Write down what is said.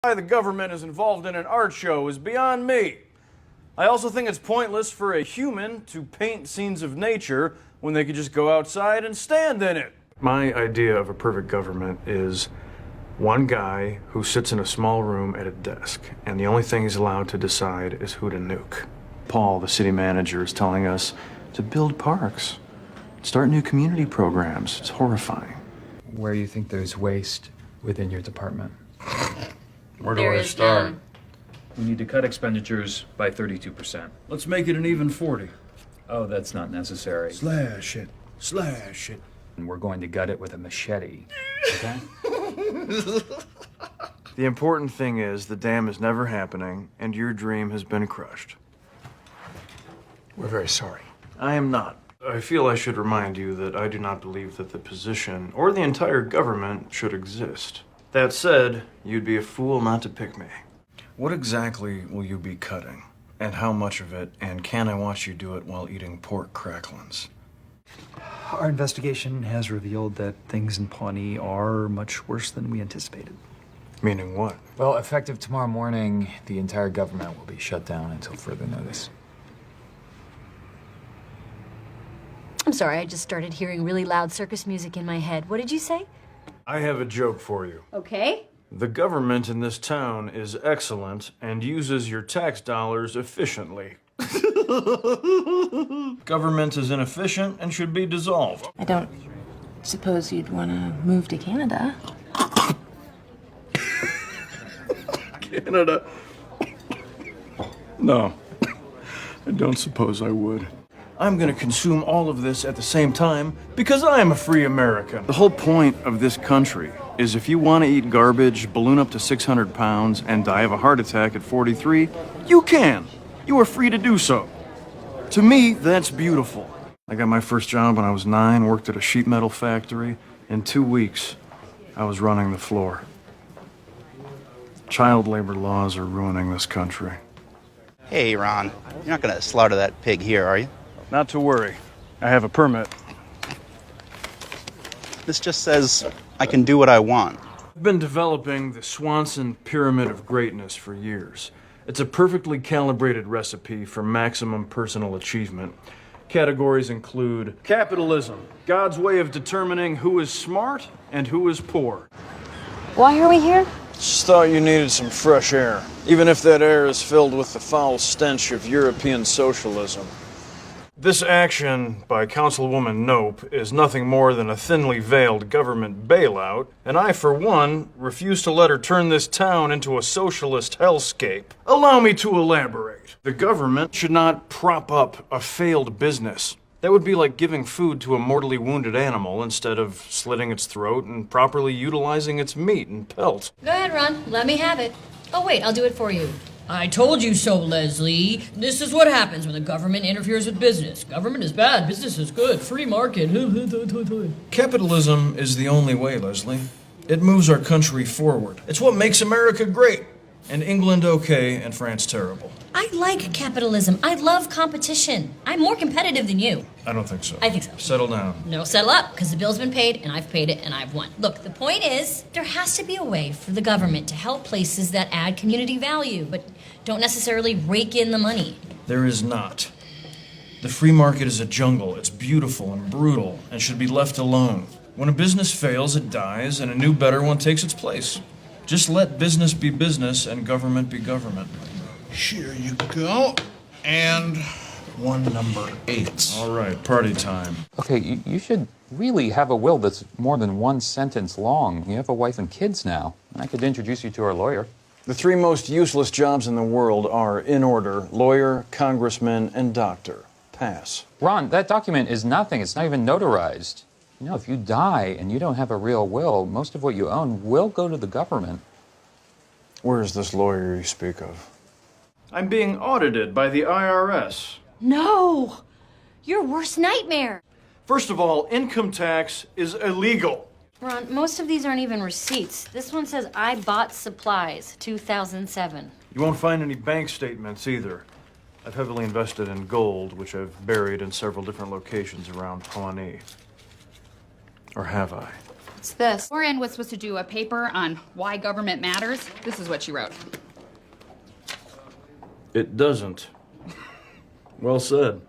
Why the government is involved in an art show is beyond me. I also think it's pointless for a human to paint scenes of nature when they could just go outside and stand in it. My idea of a perfect government is one guy who sits in a small room at a desk, and the only thing he's allowed to decide is who to nuke. Paul, the city manager, is telling us to build parks, start new community programs. It's horrifying. Where do you think there's waste within your department? Where do I start? We need to cut expenditures by 32%. Let's make it an even 40. Oh, that's not necessary. Slash it. Slash it. And we're going to gut it with a machete. Okay? The important thing is the dam is never happening, and your dream has been crushed. We're very sorry. I am not. I feel I should remind you that I do not believe that the position or the entire government should exist. That said, you'd be a fool not to pick me. What exactly will you be cutting? And how much of it? And can I watch you do it while eating pork cracklings? Our investigation has revealed that things in Pawnee are much worse than we anticipated. Meaning what? Well, effective tomorrow morning, the entire government will be shut down until further notice. I'm sorry, I just started hearing really loud circus music in my head. What did you say? I have a joke for you. Okay. The government in this town is excellent and uses your tax dollars efficiently. Government is inefficient and should be dissolved. I don't suppose you'd want to move to Canada. Canada? No, I don't suppose I would. I'm gonna consume all of this at the same time because I am a free American. The whole point of this country is if you want to eat garbage, balloon up to 600 pounds, and die of a heart attack at 43, you can. You are free to do so. To me, that's beautiful. I got my first job when I was 9, worked at a sheet metal factory. In 2 weeks, I was running the floor. Child labor laws are ruining this country. Hey, Ron, you're not gonna slaughter that pig here, are you? Not to worry. I have a permit. This just says I can do what I want. I've been developing the Swanson Pyramid of Greatness for years. It's a perfectly calibrated recipe for maximum personal achievement. Categories include capitalism, God's way of determining who is smart and who is poor. Why are we here? Just thought you needed some fresh air, even if that air is filled with the foul stench of European socialism. This action by Councilwoman Nope is nothing more than a thinly veiled government bailout, and I, for one, refuse to let her turn this town into a socialist hellscape. Allow me to elaborate. The government should not prop up a failed business. That would be like giving food to a mortally wounded animal instead of slitting its throat and properly utilizing its meat and pelt. Go ahead, Ron. Let me have it. Oh, wait, I'll do it for you. I told you so, Leslie. This is what happens when the government interferes with business. Government is bad, business is good, free market. Capitalism is the only way, Leslie. It moves our country forward. It's what makes America great, and England okay, and France terrible. I like capitalism. I love competition. I'm more competitive than you. I don't think so. I think so. Settle down. No, settle up, because the bill's been paid, and I've paid it, and I've won. Look, the point is, there has to be a way for the government to help places that add community value, but don't necessarily rake in the money. There is not. The free market is a jungle. It's beautiful and brutal, and should be left alone. When a business fails, it dies, and a new, better one takes its place. Just let business be business, and government be government. Here you go. And one number 8. All right, party time. Okay, you should really have a will that's more than one sentence long. You have a wife and kids now, and I could introduce you to our lawyer. The 3 most useless jobs in the world are, in order, lawyer, congressman, and doctor. Pass. Ron, that document is nothing. It's not even notarized. You know, if you die and you don't have a real will, most of what you own will go to the government. Where is this lawyer you speak of? I'm being audited by the IRS. No! Your worst nightmare! First of all, income tax is illegal. Ron, most of these aren't even receipts. This one says, I bought supplies, 2007. You won't find any bank statements either. I've heavily invested in gold, which I've buried in several different locations around Pawnee. Or have I? What's this? Lauren was supposed to do a paper on why government matters. This is what she wrote. It doesn't. Well said.